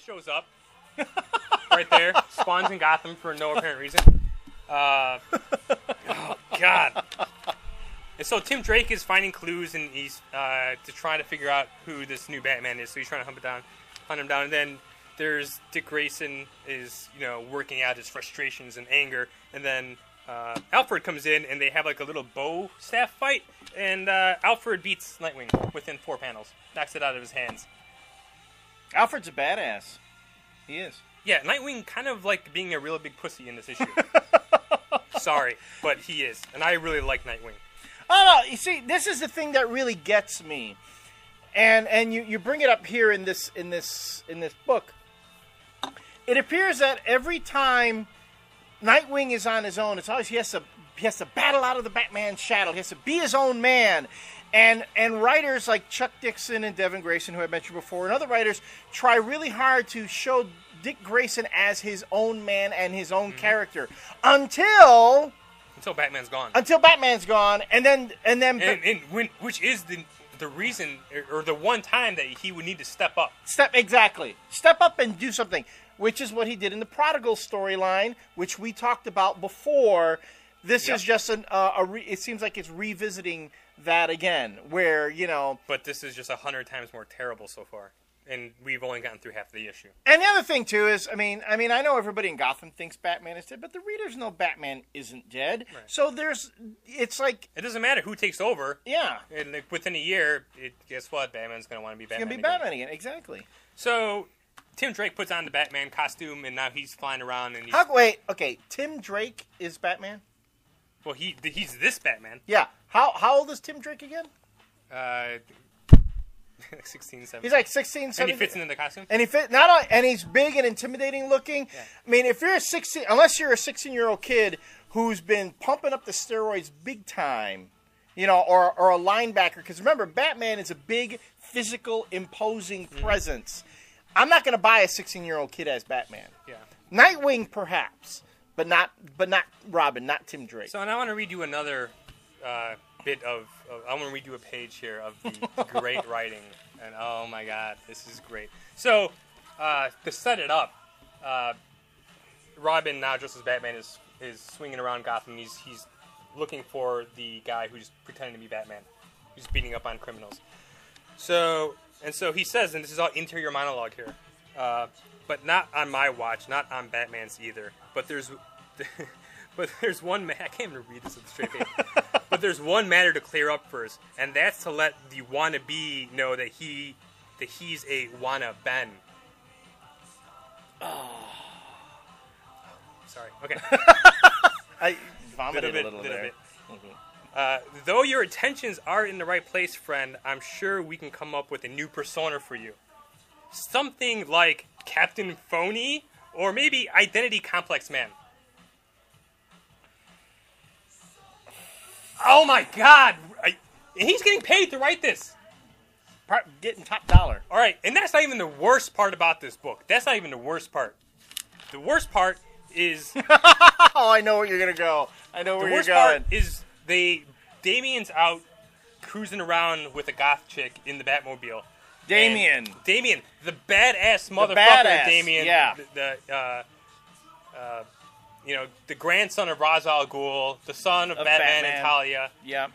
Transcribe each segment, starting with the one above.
shows up right there, spawns in Gotham for no apparent reason. Oh God! And so Tim Drake is finding clues, and he's to try to figure out who this new Batman is. So he's trying to hunt him down, and then there's Dick Grayson is working out his frustrations and anger, and then Alfred comes in, and they have like a little bow staff fight, and Alfred beats Nightwing within 4 panels, knocks it out of his hands. Alfred's a badass. He is. Yeah, Nightwing kind of like being a real big pussy in this issue. Sorry, but he is, and I really like Nightwing. Oh no! You see, this is the thing that really gets me, and you bring it up here in this book. It appears that every time Nightwing is on his own, it's always he has to battle out of the Batman's shadow. He has to be his own man. And writers like Chuck Dixon and Devin Grayson, who I mentioned before, and other writers try really hard to show Dick Grayson as his own man and his own character until Batman's gone. Until Batman's gone, which is the reason or the one time that he would need to step up. Step up and do something, which is what he did in the Prodigal storyline, which we talked about before. This is just it seems like it's revisiting that again, where, But this is just 100 times more terrible so far, and we've only gotten through half the issue. And the other thing too is, I mean, I know everybody in Gotham thinks Batman is dead, but the readers know Batman isn't dead. Right. So it's like it doesn't matter who takes over. Yeah. And within a year, guess what? Batman's going to want to be Batman. He's going to be Batman again, exactly. So Tim Drake puts on the Batman costume, and now he's flying around. And Tim Drake is Batman? Well, he's this Batman. Yeah. How old is Tim Drake again? 16, 17. He's like 16, 17. And he fits into the costume. And he's big and intimidating looking. Yeah. I mean, if you're unless you're a 16-year-old kid who's been pumping up the steroids big time, or a linebacker, because remember, Batman is a big, physical, imposing presence. I'm not going to buy a 16-year-old kid as Batman. Yeah. Nightwing, perhaps. But not Robin, not Tim Drake. So, and I want to read you another bit I want to read you a page here of the great writing. And oh my God, this is great. So, to set it up, Robin, now just as Batman, is swinging around Gotham. He's looking for the guy who's pretending to be Batman, who's beating up on criminals. So he says, and this is all interior monologue here, but not on my watch, not on Batman's either. But there's one. I can't even read this with a straight face. But there's one matter to clear up first, and that's to let the wannabe know that he's a wanna Ben. Oh, sorry. Okay. I vomited a little there. Though your intentions are in the right place, friend, I'm sure we can come up with a new persona for you. Something like Captain Phony, or maybe Identity Complex Man. Oh my God! He's getting paid to write this. Getting top dollar. All right, and that's not even the worst part about this book. That's not even the worst part. The worst part is... Oh, I know where you're going to go. I know where you're going. The worst part is Damian's out cruising around with a goth chick in the Batmobile. Damian, the badass motherfucker. Damian, yeah. The grandson of Ra's al Ghul, the son of Batman and Talia. Yeah.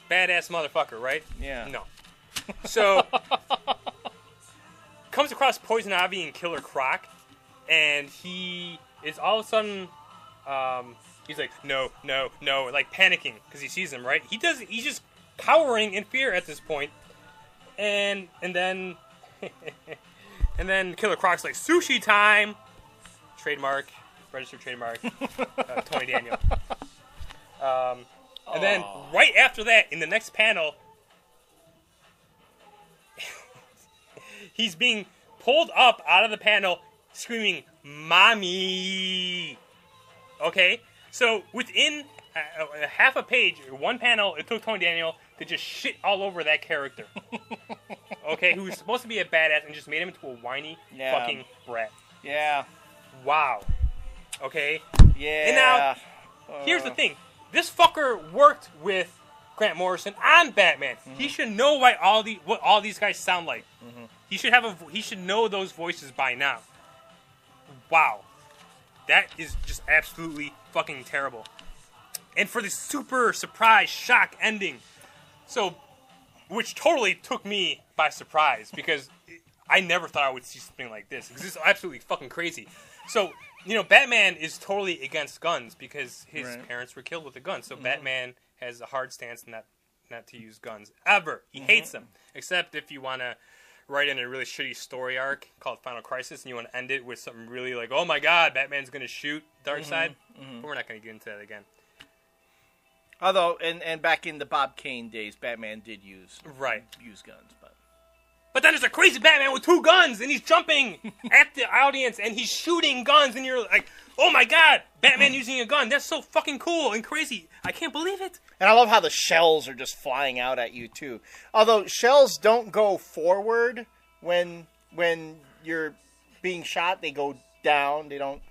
Badass motherfucker, right? Yeah. No. So, comes across Poison Ivy and Killer Croc, and he is all of a sudden, he's like, no, like panicking because he sees him, right? He's just cowering in fear at this point. And then Killer Croc's like, sushi time! Trademark. Registered trademark. Tony Daniel. And then right after that, in the next panel, he's being pulled up out of the panel screaming, "Mommy!" Okay? So within half a page, one panel, it took Tony Daniel to just shit all over that character. Okay? Who's supposed to be a badass and just made him into a whiny fucking brat. Yeah. Wow. Okay? Yeah. And now, here's the thing. This fucker worked with Grant Morrison on Batman. Mm-hmm. He should know what all these guys sound like. Mm-hmm. He should he should know those voices by now. Wow. That is just absolutely fucking terrible. And for the super surprise shock ending. So, which totally took me by surprise because I never thought I would see something like this. Because it's absolutely fucking crazy. So, Batman is totally against guns because his parents were killed with a gun. So Batman has a hard stance not to use guns ever. He hates them. Except if you want to write in a really shitty story arc called Final Crisis and you want to end it with something really like, oh my god, Batman's going to shoot Darkseid. But we're not going to get into that again. Although, and back in the Bob Kane days, Batman did use guns, But then there's a crazy Batman with 2 guns, and he's jumping at the audience, and he's shooting guns, and you're like, oh my god, Batman using a gun. That's so fucking cool and crazy. I can't believe it. And I love how the shells are just flying out at you, too. Although shells don't go forward when you're being shot. They go down. They don't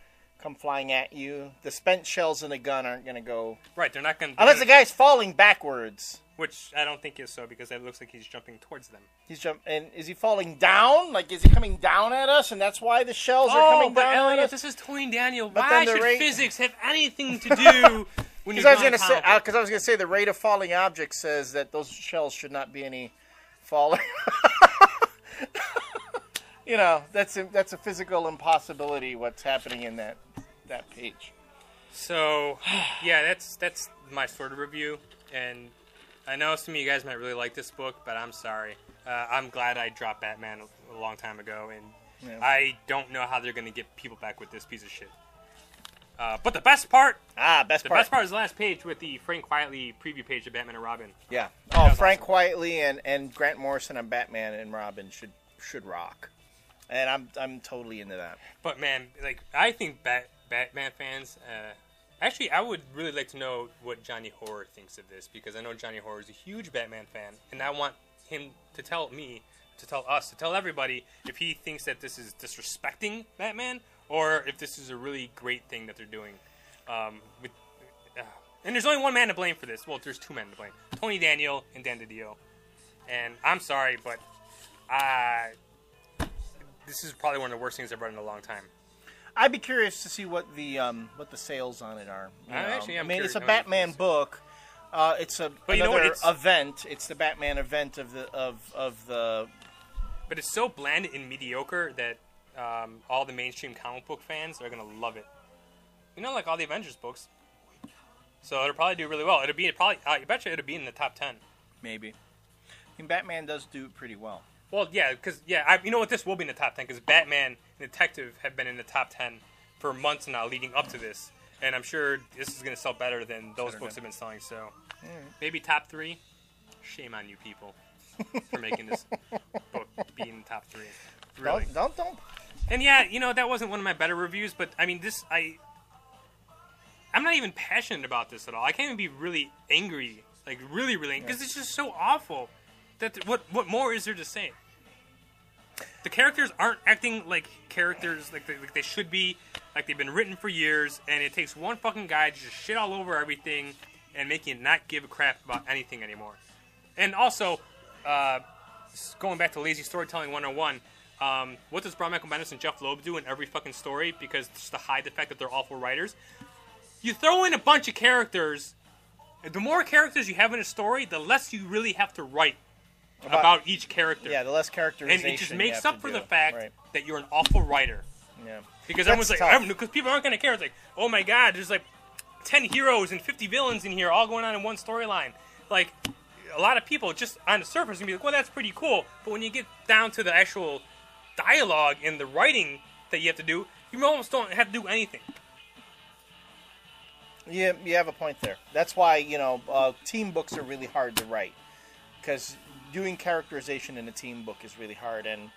come flying at you. The spent shells in a gun aren't going to go... Right, they're not going to... Unless the guy's falling backwards. Which I don't think is so, because it looks like he's jumping towards them. And is he falling down? Like, is he coming down at us, and that's why the shells are coming down Elliot, at us? This is Tony Daniel. But why should physics have anything to do when you're going to because I was going to say the rate of falling objects says that those shells should not be any falling. That's a physical impossibility. What's happening in that page? So, yeah, that's my sort of review, and I know some of you guys might really like this book, but I'm sorry. I'm glad I dropped Batman a long time ago, and I don't know how they're going to get people back with this piece of shit. But the best part... best part is the last page with the Frank Quietly preview page of Batman and Robin. Yeah. Oh, Frank awesome. Quietly and Grant Morrison on Batman and Robin should rock. And I'm totally into that. But, man, I think Batman fans... Actually, I would really like to know what Johnny Horror thinks of this, because I know Johnny Horror is a huge Batman fan, and I want him to tell everybody if he thinks that this is disrespecting Batman, or if this is a really great thing that they're doing. And there's only one man to blame for this. Well, there's 2 men to blame. Tony Daniel and Dan DiDio. And I'm sorry, but this is probably one of the worst things I've read in a long time. I'd be curious to see what the sales on it are. It's a Batman book. It's another event. It's the Batman event of the. But it's so bland and mediocre that all the mainstream comic book fans are gonna love it. Like all the Avengers books. So it'll probably do really well. I bet you it'll be in the top 10. Maybe. Batman does do it pretty well. Well, yeah, because you know what? This will be in the top 10 because Batman and Detective have been in the top 10 for months now, leading up to this, and I'm sure this is going to sell better than those books have been selling. So, maybe top 3. Shame on you people for making this book be in the top 3. Really? Don't. And yeah, that wasn't one of my better reviews, but I mean, I'm not even passionate about this at all. I can't even be really angry, really angry, because it's just so awful. What more is there to say? The characters aren't acting like characters like they should be, like they've been written for years, and it takes one fucking guy to just shit all over everything and make you not give a crap about anything anymore. And also, going back to Lazy Storytelling 101, what does Brian Michael Bendis and Jeff Loeb do in every fucking story, because just to hide the fact that they're awful writers? You throw in a bunch of characters. The more characters you have in a story, the less you really have to write about each character. Yeah, the less characterization. And it just makes up for the fact that you're an awful wriiter. Yeah. Because everyone's because people aren't going to care. It's like, oh my god, there's 10 heroes and 50 villains in here all going on in one storyline. A lot of people just on the surface can be like, well, that's pretty cool. But when you get down to the actual dialogue and the writing that you have to do, you almost don't have to do anything. Yeah, you have a point there. That's why, team books are really hard to write. Because doing characterization in a team book is really hard, and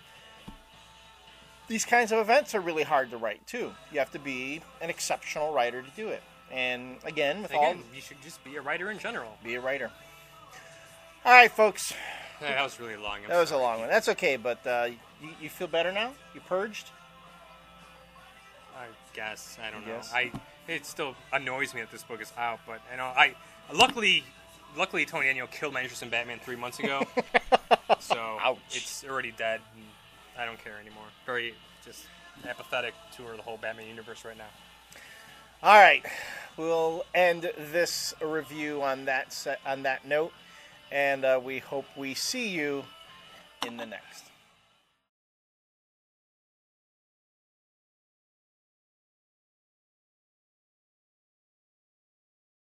these kinds of events are really hard to write too. You have to be an exceptional writer to do it. And again, you should just be a writer in general. Be a writer. All right, folks. That was really long. That was a long one. That's okay, but you feel better now? You purged? I guess. I don't know. It still annoys me that this book is out, but luckily Tony Daniel killed my interest in Batman 3 months ago, so ouch. It's already dead. I don't care anymore. Very just apathetic toward the whole Batman universe right now. All right, we'll end this review on that note, and we hope we see you in the next.